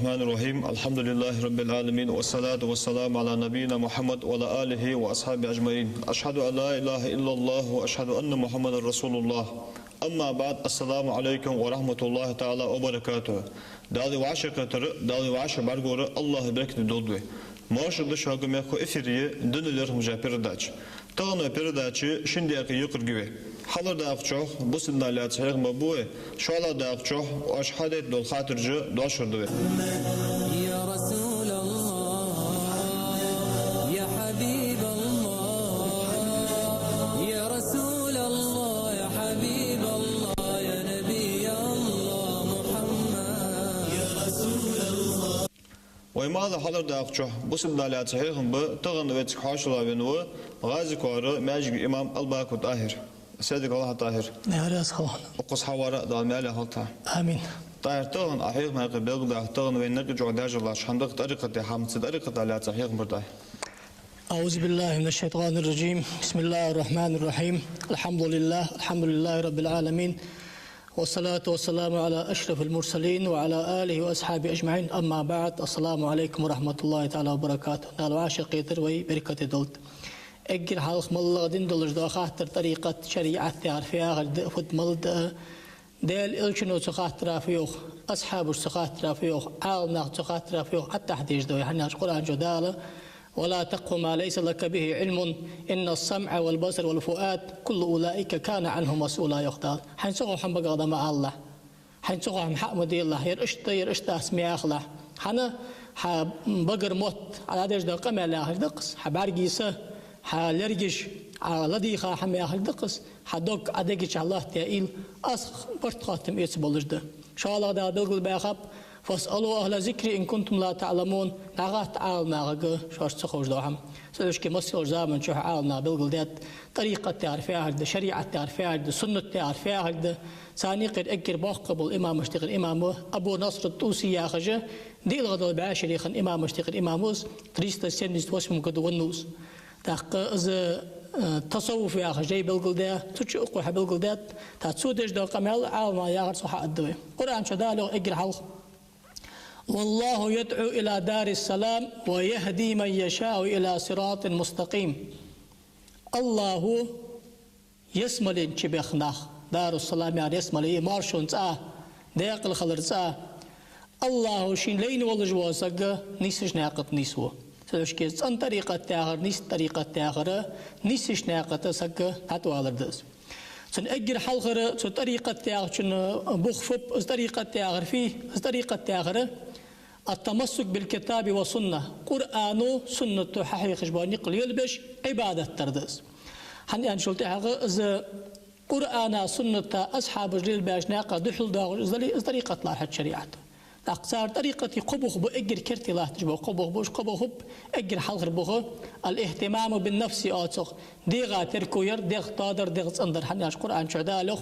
الرحمن الرحيم. الحمد لله رب العالمين والصلاة والسلام على نبينا محمد وعلى آله وأصحابه أجمعين. أشهد أن لا إله إلا الله وأشهد أن محمد رسول الله. أما بعد، السلام عليكم ورحمة الله تعالى وبركاته. دالي وعشقتر دالي وعش برغور الله بركة دودوي. Maaşıda şagımyakı efiriye dönüler mücaperdaç. Tağına perdaçı şimdi akı yukur gibi. Halarda akçoğ bu sindalyat sayıgma bu. Şualada akçoğ aşhadet dol hatırcı doşurdu. Ya Resulallah, ya Habiballah, ya Resulallah, ya Habiballah, ya Nebiyallah Muhammed, ya Resulallah. ويماذا حضر داقشو بسم دالات صحيحهم بتغن ويت حاشلا بنو غازي كوارو ماجي امام الباكو طاهر صدق الله طاهر نهار خلان وقص حوارا دال مالي حلتا امين طاهر تغن احيق ما قبل دا تغن وين نرجع داج الله شندق طريقه حمد طريقه دالات صحيحهم بردا أعوذ بالله من الشيطان الرجيم. بسم الله الرحمن الرحيم. الحمد لله رب العالمين، والصلاة والسلام على أشرف المرسلين وعلى آله وأصحابه أجمعين. أما بعد، السلام عليكم ورحمة الله تعالى وبركاته. نال عاشق يتروي بركة دولت أجر حلق ملا دين دولج دا خاطر طريقة شريعة تعرفها غد فد ملد دال إلشنو تخاطر فيوخ أصحاب السخاطر فيوخ عالنا تخاطر فيوخ حتى حديش دوي حنا القرآن جدالة ولا تقف ما ليس لك به علم إن السمع والبصر والفؤاد كل أولئك كان عنه مسؤولا يختار. حنسوق حن بقى مع الله، حنسوق حن حمد الله يرشت اسمي أخلا حنا بقر موت على ديش دقة ما لا دقس حبارجيسه حلرجش على ديخا حمي أخل دقس حدوك أديكش الله تيل أسخ برت خاتم يتبلج ده شاء الله ده دقل بيخاب فاسألوا أهل ذكر إن كنتم لا تعلمون. نغات عالنا غا شاش تخرج دوهم سلوشكي مسير زامن شو عالنا بالقلدات طريقة تعرفها هذا شريعة تعرفها هذا سنة تعرفها هذا ثاني قد أجر باقب الإمام اشتغل إمامه أبو نصر الطوسي يا خجة دي الغدو بعاشر يخن إمام اشتغل إماموس تريست السنس توسم قد ونوس تاق إذ تصوف يا خجة بالقلدات تشوق بالقلدات تاتسودش دو قمال عالنا يا غير صح الدوي قرآن شداله أجر حلق والله يدعو إلى دار السلام ويهدي من يشاء إلى صراط مستقيم. الله يسملين شبخناخ دار السلام يعني يسملين مارشون تسا داق الخلر تسا الله شين لين والجوا سجى نيسش ناقط نيسو سلوشكيز أن طريقة تاخر نيس طريقة تاخر نيسش ناقط سجى هاتو على الدرس سن أجر حلقة سن طريقة تاخر شن بخفب طريقة تاخر فيه طريقة تاخر التمسك بالكتاب والسنة قرآن سنة حقيقة خشباني قل يلبش عبادة تردس حني أن شلت حقا إذا قرآن سنة أصحاب الجيل باش ناقة دحل داغل إذا طريقة لاحة شريعة أقصار طريقة قبخ بأجر كرتي لا تجبه قبخ أجر حلق بخ الاهتمام بالنفس آتخ ديغا تركو ير ديغ تادر ديغ صندر حني أش قرآن شعدالخ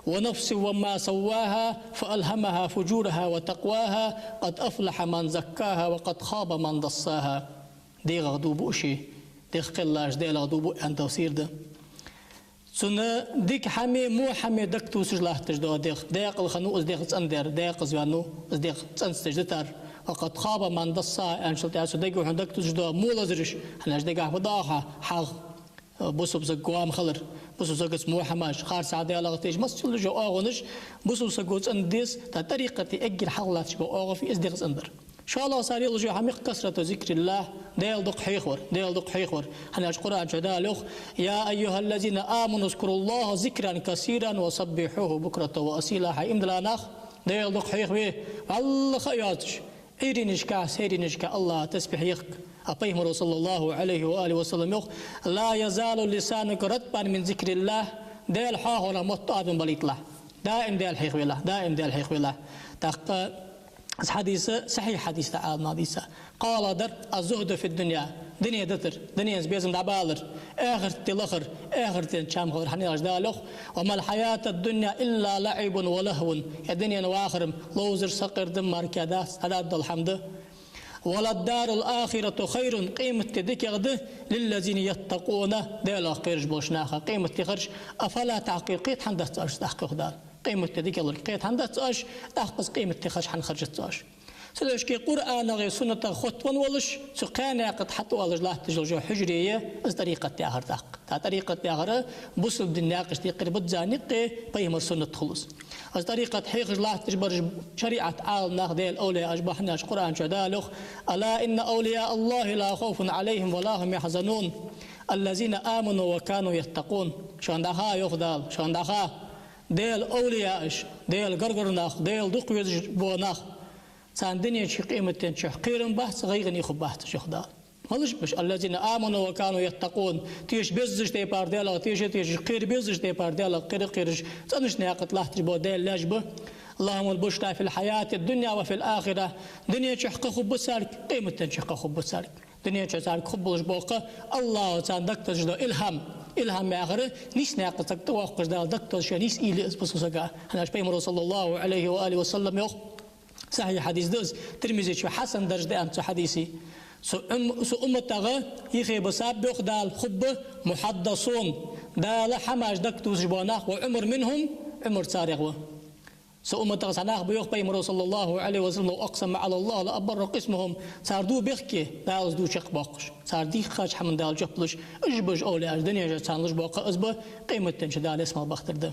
ونفس وما سواها فألهمها فجورها وتقواها قد أفلح من زكاها وقد خاب من دصاها ديغ غدوبو شي ديغ قلاش ديغ غدوبو أن توصير ده سنة ديك حمي مو حمي دك توسج له تجدو ديق الخنو ديق تصندر ديق زوانو ديق تصنستجدتر وقد خاب من دصا ان شلت اسو ديق وحدك تجدو مو لزرش حنا ديق فضاحه حق بوسو بزقوام خلر بوسو زقس مو حماش خار سعدي على غتيج مسجل جو اغنش بوسو سقوت انديس طريقه اجل حلات شبو اغ في ازديق صندر إن شاء الله صار يلجوا حميق كسرة ذكر الله ديل دق حيخور حنا القرآن شدالخ يا أيها الذين آمنوا اذكروا الله ذكرا كثيرا وسبحوه بكرة وأصيلا حيم دلاناخ ديل دق حيخوي الله خياتش سيرينشكا الله تسبح يخك أبيهم صلى الله عليه وآله وسلم يخ لا يزال لسانك رطبا من ذكر الله ديل حاهونا مطاد من بليط الله دائم ديل حيخوي الله حديث صحيح حديث تعالى ناديسة قال در الزهد في الدنيا دنيا دتر دنيا بيزم دعبالر آخر تلخر آخر تنشام خبر حني أجدالخ وما الحياة الدنيا إلا لعب ولهو يا دنيا نواخرم لوزر سقر دم مركادات هذا الحمد ولا الدار الآخرة خير قيمة تذكر للذين يتقون ديال قيرج بوشناخة قيمة تخرج أفلا تعقيل قيت حندث تحقيق دار قيمة تذكر قيت حندث تأش تحقق قيمة تخرج حنخرج تأش سلوش كي قرآن غير سنة خطوان ولش سقانا قد حطوا الله جلاه تجلجو حجرية از طريقة تاغر داق تا طريقة تاغر بوصل بالناقش تقرب زانق بيمر سنة خلص از طريقة حيخ جلاه تجبر شريعة عال ناخذ الأولياء أشبحناش قرآن شدالخ ألا إن أولياء الله لا خوف عليهم ولا هم يحزنون الذين آمنوا وكانوا يتقون شان دخا يخدال شان دخا ديل أولياءش ديل قرقرناخ ديل دقويز بوناخ سان دنيا شي قيمة شحقيرن بحث غيغني خب بحث شخدال مالش بش الذين آمنوا وكانوا يتقون تيش بيزش تي بارديلا تيش قير بيزش تي بارديلا قيرش تنش ناقت لحت بو ديل لاجبه اللهم البشرى في الحياة الدنيا وفي الآخرة دنيا شحق خب بسالك قيمة شحق خب بسالك دنيا شسالك خب بوقه الله سان دكتور جدو إلهام آخره نيس ناقت توقش دال دكتور شنيس إلي اسبسوسكا هناش بيمر صلى الله عليه وآله وسلم يخ صحيح حديث دوز ترمزي شو حسن درجة أنت حديثي سو أمتها يخي بساب بيخ دال خب محدثون دال حماش دكتوز جبوناخ وعمر منهم عمر سارغوه سو أمتها سناخ بيخ بيمر صلى الله عليه وسلم وأقسم على الله لأبرق اسمهم ساردو بيخكي دال دو شق باقش ساردي خاش حمن دال جبلش اجبج أولي الدنيا جسانلش باقا أزبه قيمة تنش دال اسم البختر ده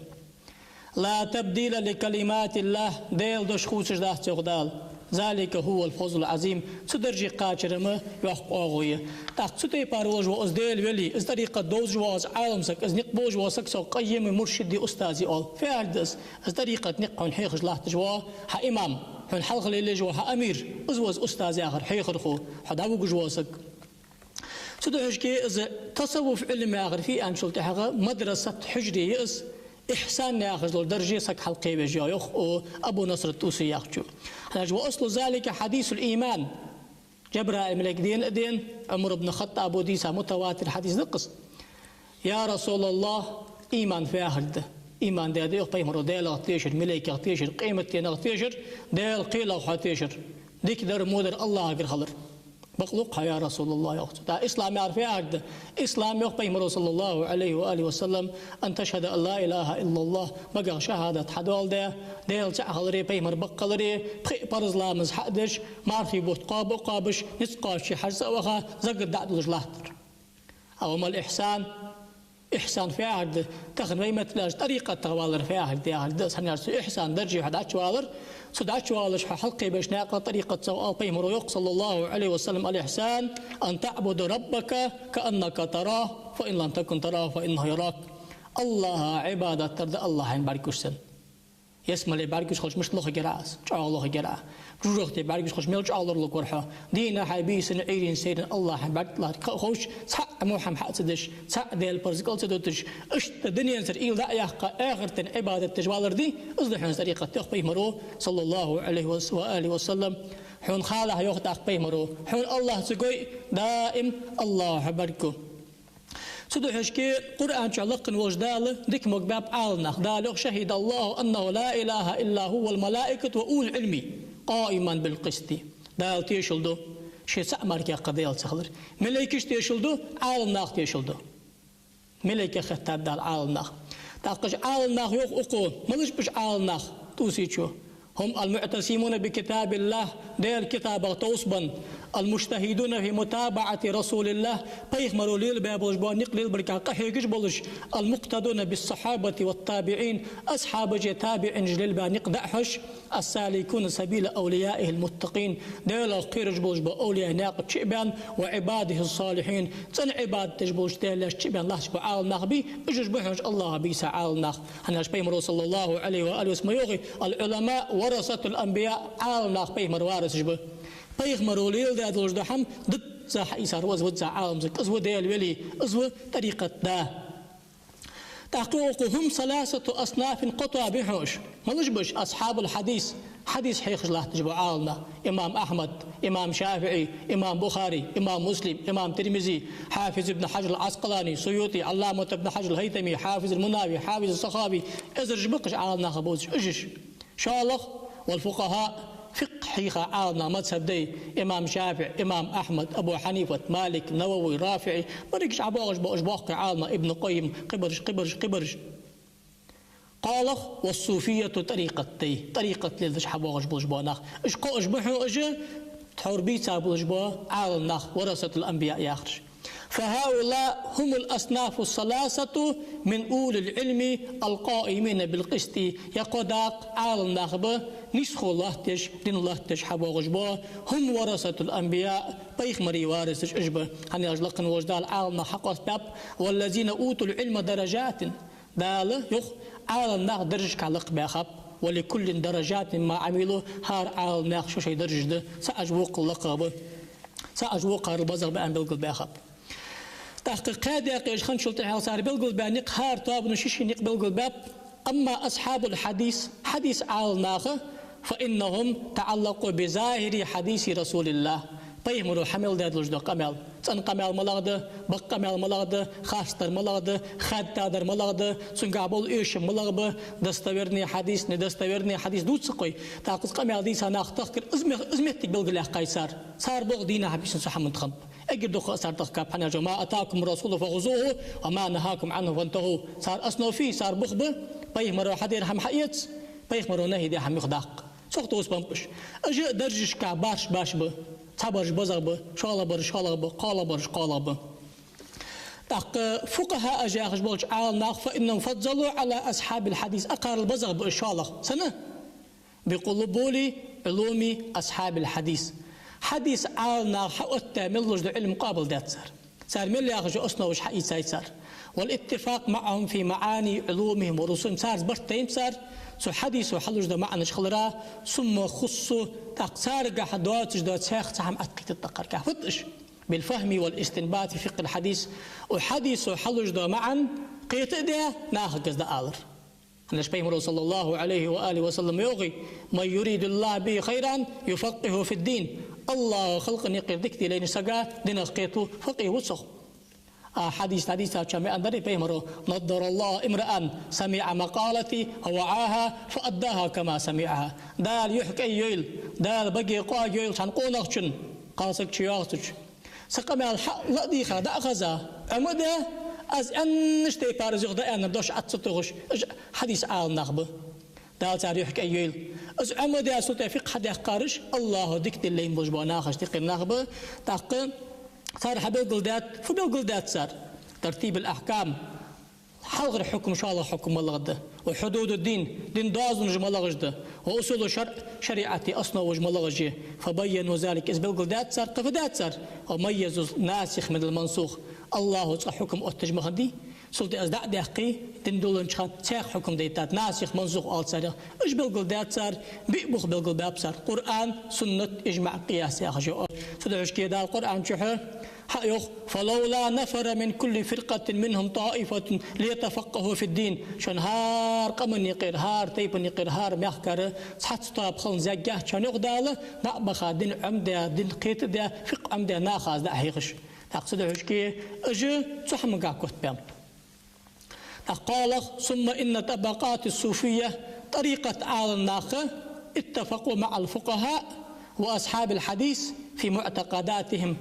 لا تبديل لكلمات الله ديل دوش خوشش ده تغدال ذلك هو الفوز العظيم سدرجي قاچرمه يوخ اوغويه تاق سوتي بارولج واز ديل ولي از طريقه دوز واز عالمسك از نقبوج واسك سو قيم مرشدي استاذي اول فعلدس از طريقه نقون حيخ لا تجوا ها امام هن حلق لي جوا ها امير از استاذ اخر حيخر خو حداو جواسك سدرجي از تصوف علم اخر في انشلت حقه مدرسه حجريه اس إحسان ياخذ درجة سك حلقي بجايخ أو أبو نصر الطوسي ياخذ وأصل ذلك حديث الإيمان جبرائيل ملك دين عمر بن الخطاب أبو ديسا متواتر حديث نقص يا رسول الله إيمان في أهل إيمان ده يخ بيمر ديل أغتيشر ملك أغتيشر قيمة تين أغتيشر ديل قيل أغتيشر ديك در مودر الله أجر خلر بخلقها يا رسول الله يا أختي إسلام يعرف يعرف إسلام يخبر صلى الله عليه وآله وسلم أن تشهد أن لا إله إلا الله بقى شهادة حدول ده ديل تعهلري بيمر بقلري برز لامز حدش معرفي بوت قابش نسقاش شي حرز أوها زقر دعد لجلاتر أو ما الإحسان إحسان في عهد تخن ويمة لاج طريقة تغوالر في عهد دي عهد سنعرس إحسان درجي واحد عشوالر صدعت شوالش حلقي باش ناقل طريقة سواء بيمر ويق صلى الله عليه وسلم الإحسان أن تعبد ربك كأنك تراه فإن لم تكن تراه فإنه يراك الله عبادة ترد الله عن باركوش سن يسمى لي باركوش خوش مش لوخ جراس جعل لوخ جرا جروختي باركوش خوش ميل جعل لوخ ورحة دينا حبيس عيرين سيدنا الله عن بارك الله خوش سحق موحم حاسدش سحق ديال برزقل سدوتش اشت الدنيا نسر إيل دعيا آخر تن عبادة تجوالر دي أصلح عن طريقة تخبي مرو صلى الله عليه وآله وسلم حون خاله يوخت أخبي مرو حون الله سقوي دائم الله باركو سدو حشكي قرآن شلقن وجدال ديك مقباب عالنا دالوخ شهد الله أنه لا إله إلا هو الملائكة وأول علمي قائما بالقسط دال تيشلدو شي سأمر كي قضيال سخلر ملائكش تيشلدو عالنا تيشلدو ملائكة خطاب دال عالنا تاقش عالنا يوخ أقول ملش بش عالنا توسيشو هم المعتصمون بكتاب الله دير كتاب توصبا المجتهدون في متابعة رسول الله بيخ مروليل بابلش بو نقليل بركا قحيقش بلش المقتدون بالصحابة والتابعين أصحاب تابع جليل با نقدحش السالكون سبيل أوليائه المتقين دير القيرج بلش بو أولياء ناقب شئبان وعباده الصالحين تن عباد تجبلش دير شئبان الله شبو عال ناقبي اجش بحنش الله بيسا عال ناق هناش بيمرو صلى الله عليه وآله وسلم يوغي العلماء ورثة الأنبياء عال ناق بيمر وارث جبه بيغمر وليل ده دلوش دحم ضد زاح إيسار وزود زا عالم زك أزود ديال ولي أزود طريقة دا تحقيقهم ثلاثة أصناف قطع بحوش ملجبش أصحاب الحديث حديث حيخ الله تجبو عالنا إمام أحمد إمام شافعي إمام بخاري إمام مسلم إمام ترمذي حافظ ابن حجر العسقلاني سيوطي علامة ابن حجر الهيثمي حافظ المناوي حافظ السخاوي إزرج بقش عالنا خبوز أجش شالخ والفقهاء فقه حيخة عالنا مذهب دي إمام شافع إمام أحمد أبو حنيفة مالك نووي رافعي بريكش عباغش بأشباق عالنا ابن قيم قبرش قال والصوفية طريقة للش حبوغش بلجباناخ إش قوش بحو إجا تحوربيتا بلجبا عالناخ ورثة الأنبياء ياخرج. فهؤلاء هم الأصناف الثلاثة من أولي العلم القائمين بالقسط يقوداق عالناخ با نسخ الله تش دين الله تش حبوغش با هم ورثة الأنبياء بيخمري وارثش إجبا هني أجلقن وجدال عالنا حق باب والذين أوتوا العلم درجات دال يخ عالنا درج كالق باخب ولكل درجات ما عملوا هار عالنا شو شي درج ده سأجوق اللقب سأجوق البزغ بأن بلقل باخب تحقيقات يقيش خنشلت صار بلقل بانق هار طاب نشيش نق بلقل باب أما أصحاب الحديث حديث عالنا فإنهم تعلقوا بظاهر حديث رسول الله بيهمرو حمل داد لجدو قمال تن قمال ملاغده بق قمال ملاغده خاستر ملاغده خاد تادر ملاغده سنقابل إيش ملاغبه دستورني حديث ندستورني حديث دوت سقوي تاقص قمال دي سناخ تخكر ازمتك بلغلاح قيصار صار بغ دينا حبيس صحمن تخب اجر دخل صار تخكاب حنا جماعة أتاكم رسوله فغزوه وما نهاكم عنه فانتهوا صار أصنو فيه صار بخبه بيهمرو حدير هم حقيت بيهمرو نهي دي هم يخداق سوقت وسبمش أجا درجش كعبارش باش به تبرج بزغب شالا برش شالا قال برش قال فقهاء أجاخش بولش عالناخ فإنهم فضلوا على أصحاب الحديث أقار البزغب إن شاء الله سنة بقلبولي علوم أصحاب الحديث حديث عالناخ حقوتا ملوش دو علم قابل دات صار ملي ياخش أصنع وش حقيت سايسار والاتفاق معهم في معاني علومهم ورسوم صار برتين صار سو حديث وحلوش ده معنى شخلرا ثم خصو تقصار قحدوات جدوات شيخ تهم أتقيت التقر كفتش بالفهم والاستنباط في فقه الحديث وحديث وحلوش ده معا قيت ده ناخد ده آلر نشبه صلى الله عليه وآله وسلم يوغي من يريد الله به خيرا يفقه في الدين الله خلقني قردكتي لين سقا دين قيتو فقه وصخ حديث كما أندري بيمرو نضر الله امرأ سمع مقالتي ووعاها فأداها كما سمعها دال يحكي يويل دال بقي قا يويل شان قونخشن قاسك شياغتش سقم الحق لدي خدا أخذا أمده از أنشتي بارز يغدا أنا دوش أتصتغش حديث آل نخبه دال صار يحكي يويل از أمده سلطة فقه حد يقارش الله دكت اللي مجبونا خش تقل نخبه تقل صار حبيلقلدات فبيلقلدات صار ترتيب الأحكام حلغ الحكم إن شاء الله حكم الله غدا وحدود الدين دين داز نجم الله غدا وأصول الشرع شريعتي أصلا وجم الله غجي فبينوا ذلك إذ بيلقلدات صار قفدات صار وميزوا الناسخ من المنسوخ الله صح حكم أتجمع دي سلطة أزدع دقي تندولن شان سيخ حكم ديتات ناسخ منسوخ آل صار إيش بيلقلدات صار بيبخ بيلقلدات صار قرآن سنة إجماع قياس يا خجوا سدعش كده القرآن شحه حيخ فلولا نفر من كل فرقة منهم طائفة ليتفقهوا في الدين شن هار قمن يقير هار تيبن يقير هار ميخكر صحت طاب خلن زجاه شن يغداله نعبخا دين عمده دين قيت ده فق عمده ناخذ ده هيخش تقصد عشكي اجي تحمقا كوت بام قال ثم إن طبقات الصوفية طريقة آل الناخة اتفقوا مع الفقهاء وأصحاب الحديث في معتقداتهم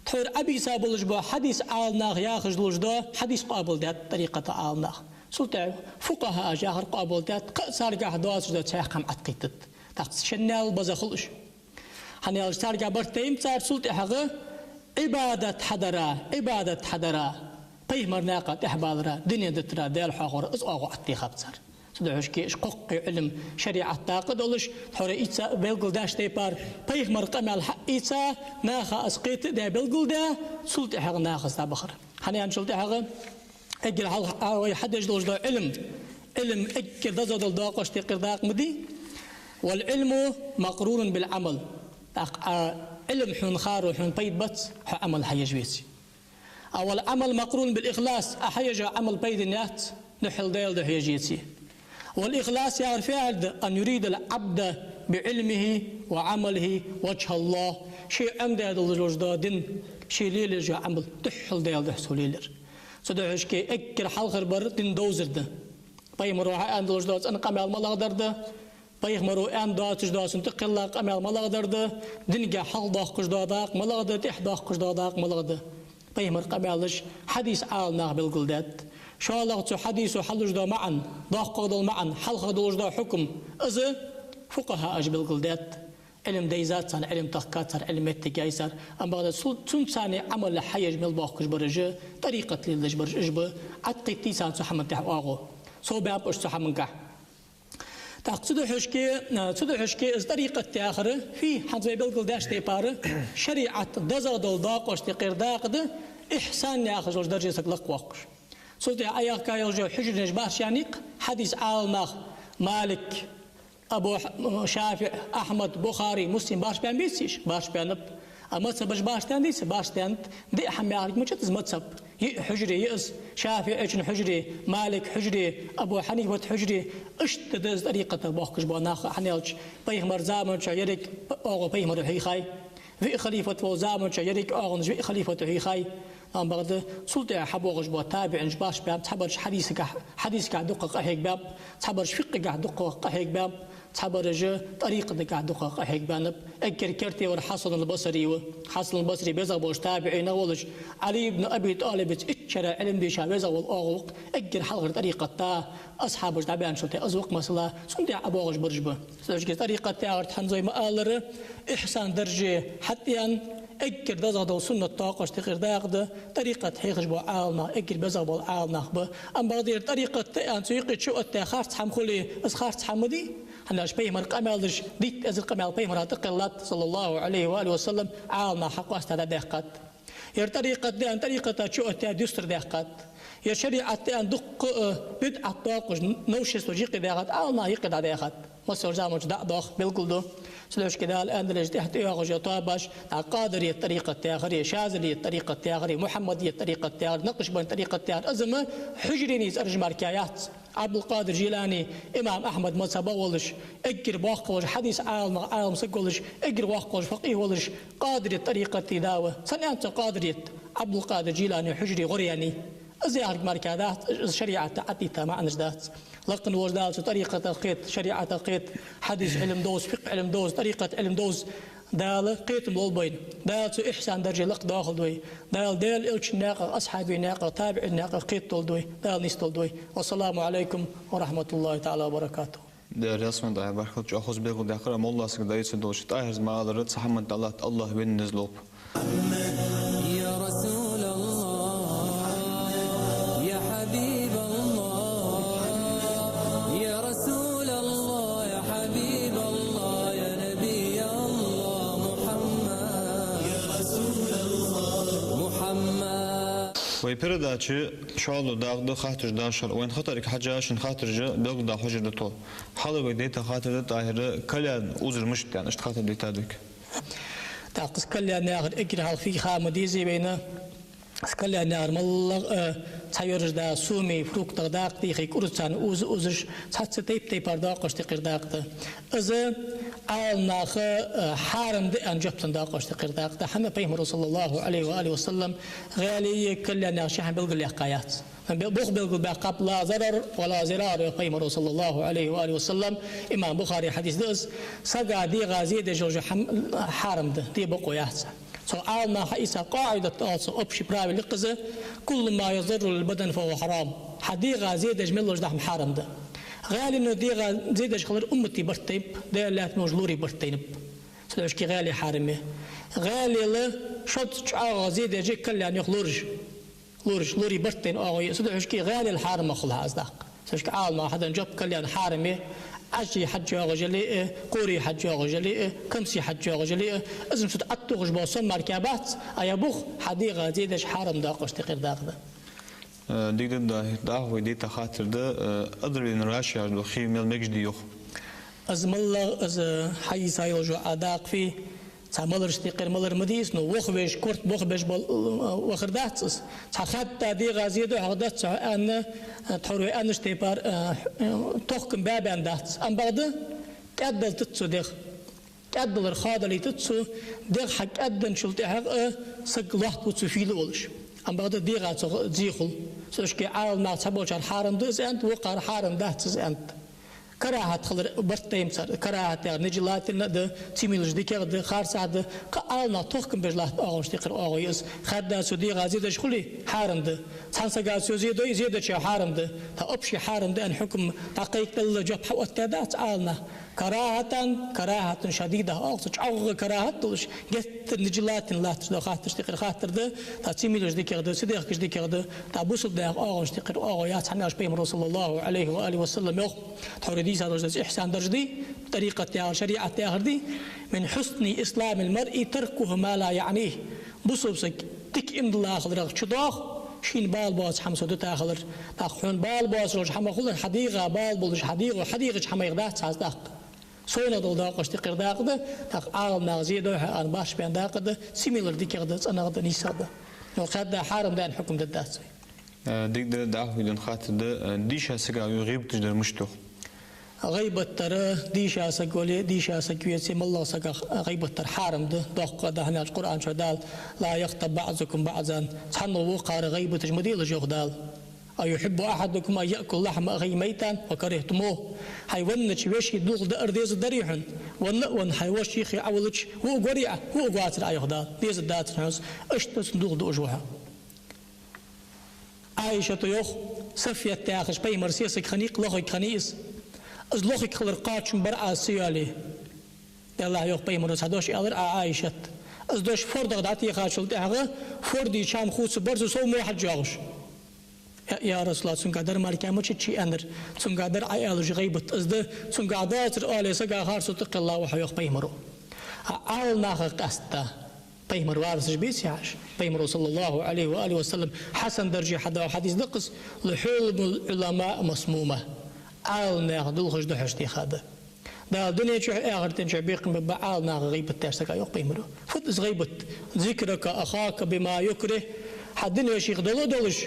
تحور أبي ساب الجبا حديث آل ناخ ياخذ الجدا حديث قابل ذات طريقة آل ناخ سلطة فقهاء جاهر قابل ذات صار جاه دواس جدا سيحكم عتقيتت تقص شنال بزخلش هنيال صار جاه برتيم صار سلطة حقه عبادة حضرة بيمر ناقة إحبالرا دنيا دترا ديال حاخور أزقاقو عتي خبصر سدعوش كيش قوقي علم شريعة تاقد ولش حوري إيسا بيلقل داش تيبار بيمر قمال حق إيسا ناخا أسقيت دا بيلقل دا سلطة حق ناخا سابخر هنيان سلطة حق أجل حق حدش دوش دا علم أجل دزد الداقش تيقر داق مدي والعلم مقرون بالعمل علم حون خار وحون بيد بس عمل حيج بيسي أول عمل مقرون بالإخلاص أحيج عمل بيد النات نحل ديل ده يجيتي والإخلاص يعرف أن يريد العبد بعلمه وعمله وجه الله شيء عمد هذا الجدادين شيء ليل جا عمل تحل ديل ده سوليلر صدقش كي أكل حلقر بر دين دوزر ده بيمروا عند الجداد أن قمال ملاقدر ده بيمروا عند داتش داس انتقل لا قمال ملاقدر ده دين جا حل داق جداداق ملاقدر تحداق جداداق ملاقدر بيمر قبالش حديث عالنا بالقلدات شاء الله تو حديث وحلج دا معا ضاق قدل معا حلق دولج دا حكم إذا فقهاء أج بالقلدات علم ديزات صار علم تحقيقات صار علم اتجاهي صار أما هذا سون ثاني عمل حيج من الباقش برجة طريقة للج برج إجبه عتقي تيسان سحمن تحقاقه صو باب إش سحمن كح تقصد حشكي إز طريقة تآخر في حنزوي بالقلداش تيباره شريعة دزادل داقش تقير داقده إحسان يأخذ وش درجة سقلق واقش سلطة أيها كايل جو حجر نجباش يعني حديث عالم مالك أبو شافع أحمد بخاري مسلم باش بيان بيسيش باش بيان مذهب باش تان ديس باش تان دي حمي عليك مجتز مذهب حجري يأس شافعي حجري مالك حجري أبو حنيفة حجري اشتدز طريقة باقش بناخ حنيلش بيهمر زامن شيرك أو بيهمر هيخاي في خليفة وزامن شيرك أو في خليفة هيخاي أم بعد سلطة حبوغش بوا تابع باش باب تحبرش حديث قاعد دقق هيك باب تحبرش فقه قاعد دقق هيك باب تحبرج طريقة قاعد دقق هيك باب أكر كرتي ور حسن البصري بيزا بوش تابعي نولج علي بن أبي طالب اتشرى علم بيشا بيزا والأغوق أكر حلقة طريقة تا أصحابش تابعين شلتي أزوق مثلا سلطة أبوغش برجبه سلطة طريقة تا ورتحنزوي مقالر إحسان درجة حتى أكر دزادو سنة طاقش تغير داقده طريقة حيخش بو عالنا أكر بزابو عالنا خبه أم بغدير طريقة أن سيقيت شو أتخارت حمخولي أسخارت حمدي هناش بيمر قمالش ديت أزل قمال بيمر هتقلت صلى الله عليه وآله وسلم عالنا حق واستدى داقات ير طريقة دان طريقة شو أتدستر داقات ير شريعة أن دق بدعة طاقش نوشس وجيق داقات عالنا يقد داقات مصر زامج داق بالقلدو سلوش كده الآن الاجتهاد ياغج طابش قادرية الطريقة التاخرية شاذلية الطريقة التاخرية محمدية الطريقة التاخرية نقشبان الطريقة التاخرية أزمة حجرينيز أرج ماركايات عبد القادر جيلاني إمام أحمد مذهب ولش أجر باقوش حديث عالم سقولش أجر باقوش فقيه ولش قادرية الطريقة التداوة سنأنت قادرية عبد القادر جيلاني حجري غرياني أزيار ماركادات شريعة تعطيتها مع نجدات لقن وجدات طريقة القيت شريعة القيت حديث علم دوز فقه علم دوز طريقة علم دوز دال قيت مولبين دال إحسان درجة لق داخل دوي دال إلش ناقة أصحابي ناقة تابع ناقة قيت طول دوي دال نستول دوي والسلام عليكم ورحمة الله تعالى وبركاته Değerli Asman Dağ Barkat Çoğuz Beygul Dağıra Molla Sıkı Dayısı Doğuşu Tahir Mağaları Sahamad Allah bin Nizlop يا رسول الله يا حبيب الله يا رسول الله يا حبيب الله يا نبي الله محمد يا رسول الله محمد ويبرداتشي شالو داغدو خاطر داشر وين خاطرك حاجاشن خاطرجا دغدا حجر تو حلو ديتا خاطر طاهر كلان وزرمش يعني اش خاطر ديتادك تاقس كلا ناخد اجرها في خامدي زي بينا سكلا نار ملغ تايرج دا سومي فروق تغداق ديخي كورسان اوزش تاتس تيب داقش تقير داقته از عال ناخ حارم دي ان جبتن داقش تقير داقته حنا بيهم صلى الله عليه واله وسلم غالي كلا ناخ شحن بلغ الحكايات بوخ بلغ باقاب لا ضرر ولا زرار بيهم صلى الله عليه واله وسلم امام بخاري حديث دز سقا دي غازي دي جوج حارم دي بقويات سؤال ما حيث قاعدة أصل أبشي براوي لقزة كل ما يضر البدن فهو حرام حديقة زيدج ملوش دحم حرام ده غالي إنه ديقة زيدج خلر أمتي برتيب ده لا تمجلوري برتينب سلوش كي غالي حارمه غالي له شط شعار زيدج كل يعني لوري برتين سلوش كي غالي الحارم أخلها أصدق سلوش كي عال ما حدا جاب كل يعني حارمه عشي حج غجلي قوري حج غجلي كمسي حج غجلي ازم شو تقطغش بوصل مركبات ايا بوخ حديقه زيدش حرم داقش تقير داقده ديك دا هو ديتا خاطر ده ادري ان راشيا دو خيمل مجدي يخ از ملا از حي سايل جو اداق في تعمل رشتقير ملر مديس نو وخبش كورت بوخبش وخرداتس حتى دي غازيدو حدث ان تحروي انش تيبار توكم باب اندات ام بعد قدل تتسو ديخ قدل الخادلي تتسو ديخ حق ادن شلتي حق سق لحط وتسفيل ولش ام بعد دي غاتو زيخل سوشكي عال ما تبوش الحارم دوز انت وقار حارم دات انت كراهة خلر برتيم صار كراهة نجلات الند تيميلش ديكر د خارسة د قالنا توخكم بجلات أغوش تقر أغويس خدا سودي غازي د شخلي حارم د تانسا غازي زيد شي حارم د تا أبشي حارم د أن حكم تحقيق الجب حوت كذا قالنا كراهة شديدة أغ كراهة تلش جت نجلات لا تشد خاطر تقر خاطر د تا تيميلش ديكر د سودي كش ديكر د تا بوسل د أغوش تقر أغويات حناش بيم رسول الله عليه وآله وسلم يخ حديث هذا إحسان درجدي طريقة شريعة تاخردي من حسن إسلام المرء تركه ما لا يعنيه بصوبسك تك إن الله خلر شداخ شين بال باز حمسود تاخلر تاخون بال باز روج حما خلر حديقة بال بولش حديقة حما يقدات ساز داق سوينا دول داقش تقر داقده تاق عالم ناغزي دوها أن باش بين داقده سيميلر ديك يقدس أنا غدا نيساده وقد حارم دان حكم ددات ديك دعوة دين خاطر ديشا سجا يغيب تجدر مشتو غيبة ترى ديشا سقولي ديشا سقوي سيم الله سقى غيبة تر حارم ده دق ده هنا القرآن شو دال لا يخطب بعضكم بعضا تحنوا وقار غيبة جمديل جو دال أيحب أحدكم أن يأكل لحم أخيه ميتا وكرهتموه حيوان شويش يدوغ ده أرديز دريحن ون حيوان شيخ عولش هو قريعة هو قاتل أيه دال ديز الدات ناس أشتس ندوغ ده أجوها عائشة يوخ سفية تاخش بي مرسيسك خنيق لخيك خنيس از لخيك خلر قاتشم برعا سيالي الله يوخ بي مرس هدوش ألر عائشة از دوش فرد غداتي خاشل تاغه فردي شام خوص برزو سو موحد جاغش يا رسول الله سنقادر مالك أمو تشي أندر سنقادر عيالج غيبة از ده سنقادر آلي سقا خارسو تق الله وحا يوخ بي مرو عال ناخ قاستا بيمر وارث بيس يعش بيمر صلى الله عليه وآله وسلم حسن درجة حدا حديث نقص لحلم العلماء مسمومة عال ناخ دول خش دحش دي خاده دا الدنيا شو آخر تنشع بيقم بعال ناخ غيبة تاشتكا يوق بيمرو فتس غيبة ذكرك أخاك بما يكره حدني شيخ دولش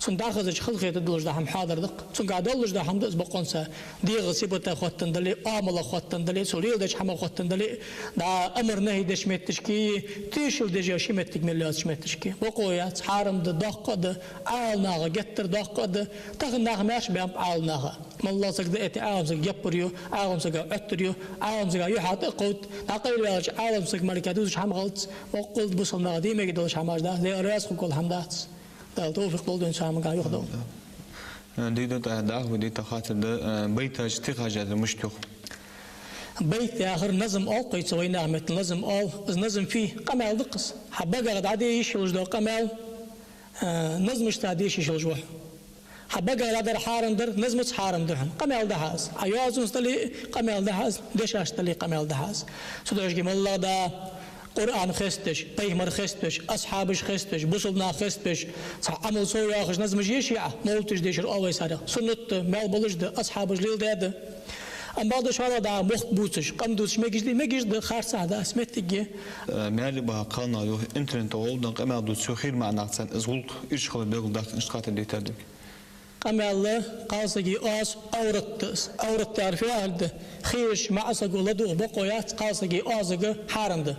سن داخل خلقيت دولش ده هم حاضر دق سن قاعد دولش ده هم دز بقونسا ديغ سيبتا خوتن دلي آملا خوتن دلي سوريل دش حما خوتن دلي دا أمر نهي دش متشكي تيشل دجا شمتك مليات شمتشكي وقويات حارم ده دق ده عال ناغا جتر دق ده تغن ناغ ماش بيام عال ناغا ما الله سك ده اتي عالم سك يبريو عالم سك عتريو عالم سك يحط قوت ناقل بيالش عالم سك ملكاتوش حم غلط وقلت بصل ناغا ديما يدولش حماش ده زي راسخ كل حمدات توفيق بولد إن شاء الله قاعد يخدم. ديدا دعوة ديتا خاطر ده بيت استخراج المشتوخ. بيت آخر نظم أول قيد سوي نعمة نظم أول نظم فيه قمال دقص حبقة قد عادي يشيل جدو قمال نظم اشتادي يشيل جوه حبقة قد حارم در نظم حارم درهم قمال دهاز عياز نستلي قمال دهاز دشاش تلي قمال دهاز سدوش جم الله دا قرآن خستش بيمر خستش أصحابش خستش بوصلنا خستش عمل سوي آخش نظم جيشيعة مولتش ديشر أول سارة سنت مال بلش ده أصحابش ليل ده أم بعد شوالة دا مخت بوتش قمدوش مجيش ده خارس هذا اسمت تجي مالي بها قالنا يو إنترنت أولدن قمع دو تسوخير معنا عتسان إزغلق إيش خلال بيقول داخل إشتقات اللي تادك قمع الله قاسقي آس أورت تعرفي أهل خيش معسق ولدوه بقويات قاسقي آسق حارم ده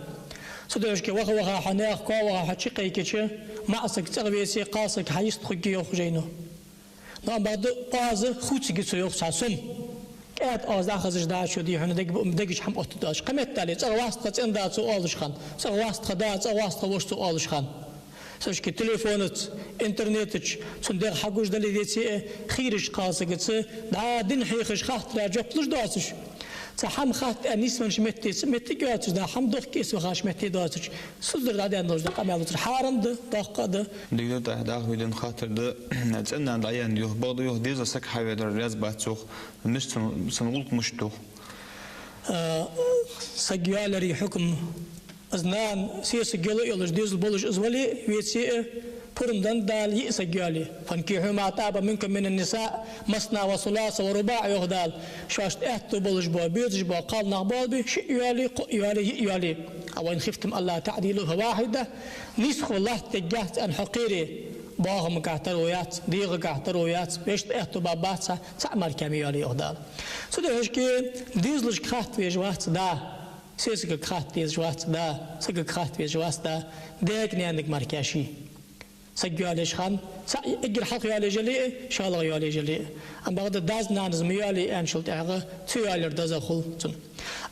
سدوش كي وخا حناخ كوا وخا حشقي كيشة معسك تغبيسي قاسك حيست خجي يخجينه نعم بعد آز خوتسي سيوخ ساسم كات آز أخذش داشو دي هنا دقيش حم أتداش قمت تالي تغواست إن دات سؤالش خان تغواست خدات تغواست وش سؤالش خان سوش كي تليفونت إنترنتش سندق حقوش دلي ديتي خيرش قاسك دا دين حيخش خاطر راجع بلش داسش سحم خات أنيس من شمتي جاتش ده حم دوخ كيس وخاش متي داتش صدر ده عندوش ده قمة حارم ده دقة ده ديو ده ويدن خاطر ده تسألنا عند عيان يوه بعض يوه ديزا سك حاجة در رياض باتسوخ مش سنقولك مش توخ سجيالري حكم أزنان سجيالي يلش ديز البولش أزولي ويتسي فرمدن دال يسجيالي فانكحوا ما طاب منكم من النساء مثنى وثلاث ورباع يهدال شاشت اهتو بولش بو بيرج بو قال نغبال بي يالي او ان خفتم الله تعديلوا فواحدة نسخ الله تجهت ان حقيري باهم قاعترويات ديغ قاعترويات بيشت اهتو بابات تعمل كامي يالي يهدال سودو هشكي ديزلش كخات بيجوات دا سيسك كخات بيجوات دا سك كخات بيجوات دا ديك نيانك مركاشي سجالش خان اجر حق يالي جلي شالغ يالي جلي ام بعد داز نانز ميالي ان شلت اغا تيالر دزخل تن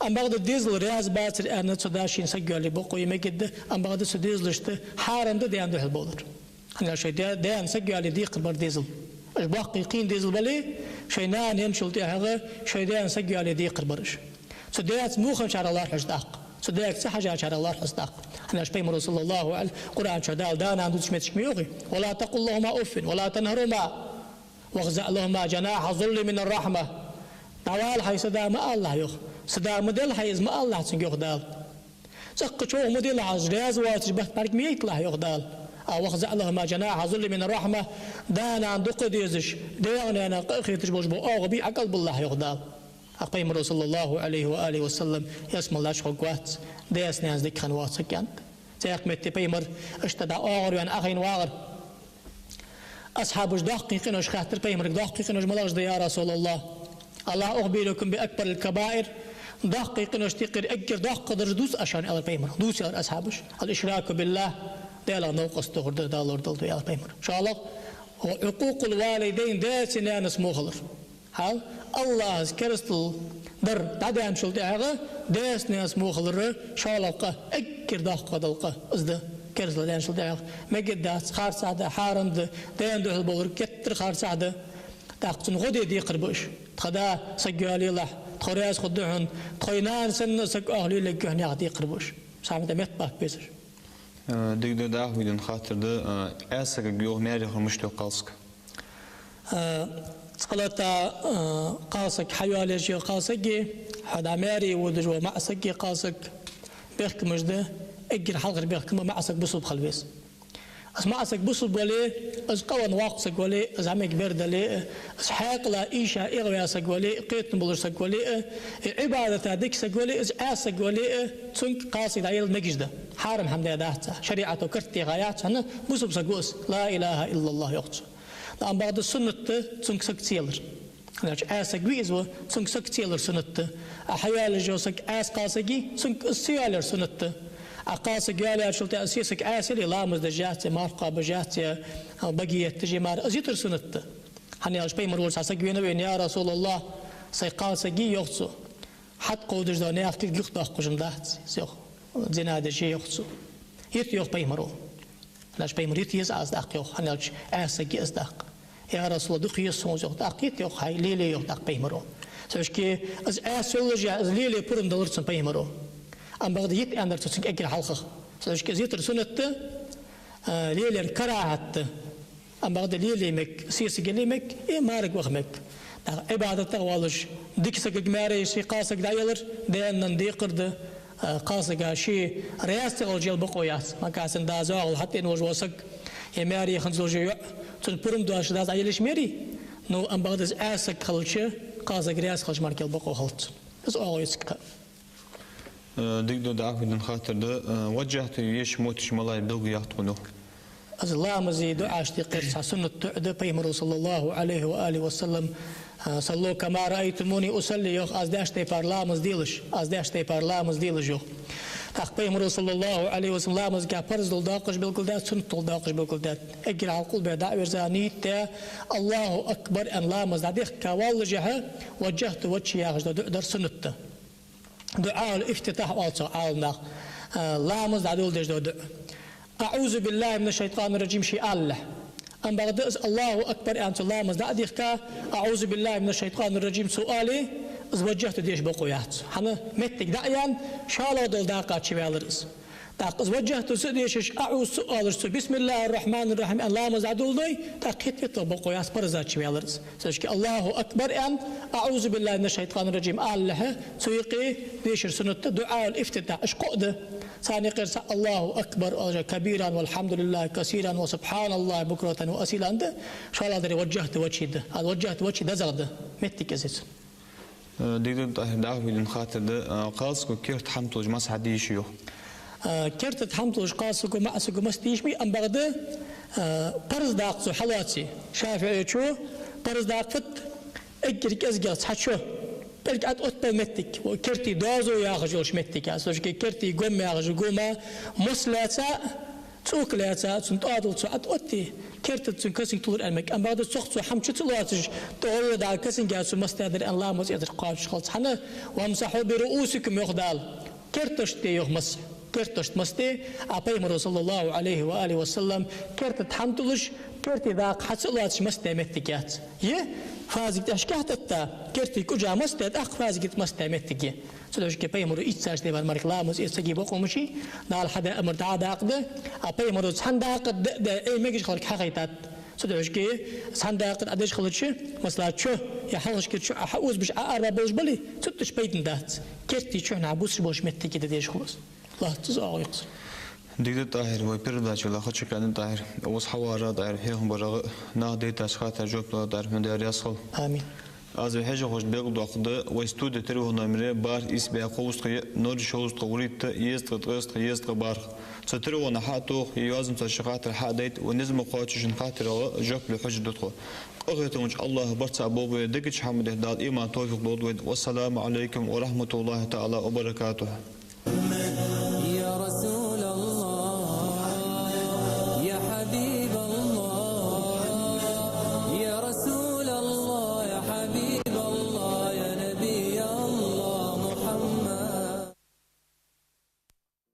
ام بعد ديزل رياز باتر ان تداشين سجالي بقو يمجد ام بعد سديزلشت حارم ده اند البولر انا شي ده ان سجالي دي قبر ديزل باقي قين ديزل بلي شينان ينشلت اغا شي ده ان سجالي دي قبرش سديات موخن شار الله حجداق سديك سحجا شار الله حجداق أنا أشبه رسول الله عليه قرآن شدال دانا عندو تشميتش ميوغي ولا تقل لهما أف ولا تنهرما واغزع لهما جناح ظل من الرحمة طوال حي سدا ما الله يخ سدا مدل حيز ما الله تنجوخ دال سق شو مدل عزرياز واتشبه بارك ميت الله يغدال واغزع لهما جناح ظل من الرحمة دانا عندو قديزش دانا أنا قيتش بوجبو أغبي عقل بالله يغدال أقيم رسول الله عليه وآله وسلم يسمى الله شغوات ديس ناس ديك خنوات سكان زيك متي بيمر اشتدى أغر وان أخين واغر أصحاب دقيقين وش خاطر بيمر دقيقين وش ملاش يا رسول الله الله أخبركم بأكبر الكبائر دقيقين وش تقر أجر دق درجدوس عشان على بيمر دوس يا أصحابش الإشراك بالله ديلا نوقص تغر دالور دلتو يا بيمر إن شاء الله وعقوق الوالدين ديس ناس مغلر حال الله كرستل در بعدين شلت أعرى داس ناس مخلرة شالقة أكير دقة دلقة أزده كرستل دان شلت أعرى ما قد داس خار سعدة حارم ده دان ده البولر كتر خار سعدة تاقتن غدي دي قربوش تخدا سجالي الله تخرياس خدهن تخينان سن سك أهلي لجهن يعطي قربوش سامد متباك بيسر ديك دو داه ويدن خاطر ده أسك جيوه ماري خمشتو قاسك قلتا قاسك حيوالي جي قاسك حدا ماري ودجو معسك قاسك بيخك مجده اجر حلقر بيخك معسك بصب خلبيس اس معسك بصب ولي اس قوان واقسك ولي اس عمك برد لي اس حاقلا ايشا اغوياسك ولي قيت نبلرسك ولي عبادة ديكسك ولي اس اسك ولي تنك قاسي دايل نجده حارم حمد داهتا شريعته كرتي غايات هنا بصب سقوس لا اله الا الله يقص لأن بعض السنة تنك سكتيلر ناش آسك ويزو تنك سكتيلر سنة أحيال جوسك آس قاسقي تنك السيالر سنة أقاسق يالي شلت أسيسك آسلي لا مزدجات مارقة بجات بقية تجي مار أزيتر سنة هني أشبه مرول ساسق وين يا رسول الله سيقاسقي يخصو حد قودش دوني أختي جلق داخ قجم داهت سيخ زنادة شي يخصو يت يخ بي مرول ناش بي مريت يز أز داق يخ هني آسقي أز داق يا رسول الله دخي يسونز يخ داق يت يخ هاي ليلي يخ داق بي مرول سوشكي أز آسولوجيا أز ليلي برم دلرسن بي مرول أم بعد يت أندر تسنك أجر حلقة سوشكي زيتر سنة ليلي الكراهة أم بعد ليلي مك سيسك ليلي مك إيه مارك وخمك عبادة تغوالج ديك سك ماري شي قاسك دايلر دين نديقرد قاسك شي رياست الجيل بقويات ما كاسن دازوغل حتى إن وجوسك يا ماري خنزو جيوع تنبرم دواش داز عيلش ماري نو أم بعد آسك خلش قاسك رياست خلش ماركيل بقو خلط بس أول يسك ديك دو دعوة من خاطر ده وجهت يش موتش ملاي دوغ يحطونه از الله مزي دعاء اشتقر سنة ده بيمر صلى الله عليه وآله وسلم صلوا كما رأيتموني أصلي يوخ از داشتي بارلامز ديلش از داشتي بارلامز ديلش يوخ تاق بيمر صلى الله عليه وسلم لامز كا برز دول داقش بالقلدات سنة دول داقش بالقلدات اجر على القلب دعوة ورزاني تا الله أكبر أن لامز داديخ كوالجها وجهت وجهي ياغش در سنة دعاء الافتتاح والسعالنا لامز دادول ديش دو أعوذ بالله من الشيطان الرجيم شيء الله أم بغدأز الله أكبر أنت الله مزداد يخكا أعوذ بالله من الشيطان الرجيم سؤالي إذ وجهت ديش بقويات حنا متك دعيان شالو دل داقات شوالرز تاق إذ وجهت سؤاليش أعوذ سؤالش بسم الله الرحمن الرحيم الله مزدادول دي تاق هت بقويات برزات شوالرز سوشك الله أكبر أنت أعوذ بالله من الشيطان الرجيم الله سويقي ديش سنة دعاء الافتتاح إيش قؤده ثاني قرص الله أكبر كبيرا والحمد لله كثيرا وسبحان الله بكرة وأصيلا ده شاء الله دري وجهت وجهي ده هذا وجهت وجهي ده زغده متك أزيز ديك دعوة من خاطر ده قاسكو كيرت حمتوج مس حديش يو كيرت حمتوج قاسكو معسكو مستيش مي أم بغده برز داقسو حلاتي شافعي شو برز داق فت اجرك أزجاز حشو بلك أتقبل متك وكرتي دوزو يا خجوش متك أسوش كرتي قوم يا خجو قوما مسلسة سوق لا ساعات تعادل ساعات أتي كرت كسين طول المك أم بعد السخط وحمشة طلعتش تقول دا كسين جالس مستقدر أن لا مس يقدر قابش خلص حنا وامسحوا برؤوسكم يخدال كرتش تي يخمس كرتش مستي أبي صلى الله عليه وآله وسلم كرت حمتلش كرت ذاك حصلاتش مستي متكات يه فازك تشكهت التا كرتي كوجا مستي أخ فازك مستي متكي سلوش كبي مرو إتساش دي بالمرك لاموس إتساقي بقو مشي نال حدا أمر تعاد عقده أبي مرو سند عقد ده أي ميجش خلق حقيقات سلوش كي سند عقد أدش خلق شو مثلا شو يا حلش كي شو أحوز بش أقرب بوش بلي ستش بيتن دات كرتي شو نعبوس بوش متي كده ديش خلص الله تزاق يقصر ديد طاهر وبيردا شلا خدش كان طاهر وصحوارا طاهر هيهم برا نادي تشخات جوب طاهر من ديار يصل آمين از هجه خوش بيق دقده ويستود ترو نمره بار اس بي قوست نور شوست قوريت يست قست يست بار سترو نحاتو يوازم تشخات الحديت ونزم قاتشن خاطر جوب لحج دتخو اغيتم الله برص ابو دقش حمد دال ايمان توفيق دود والسلام عليكم ورحمه الله تعالى وبركاته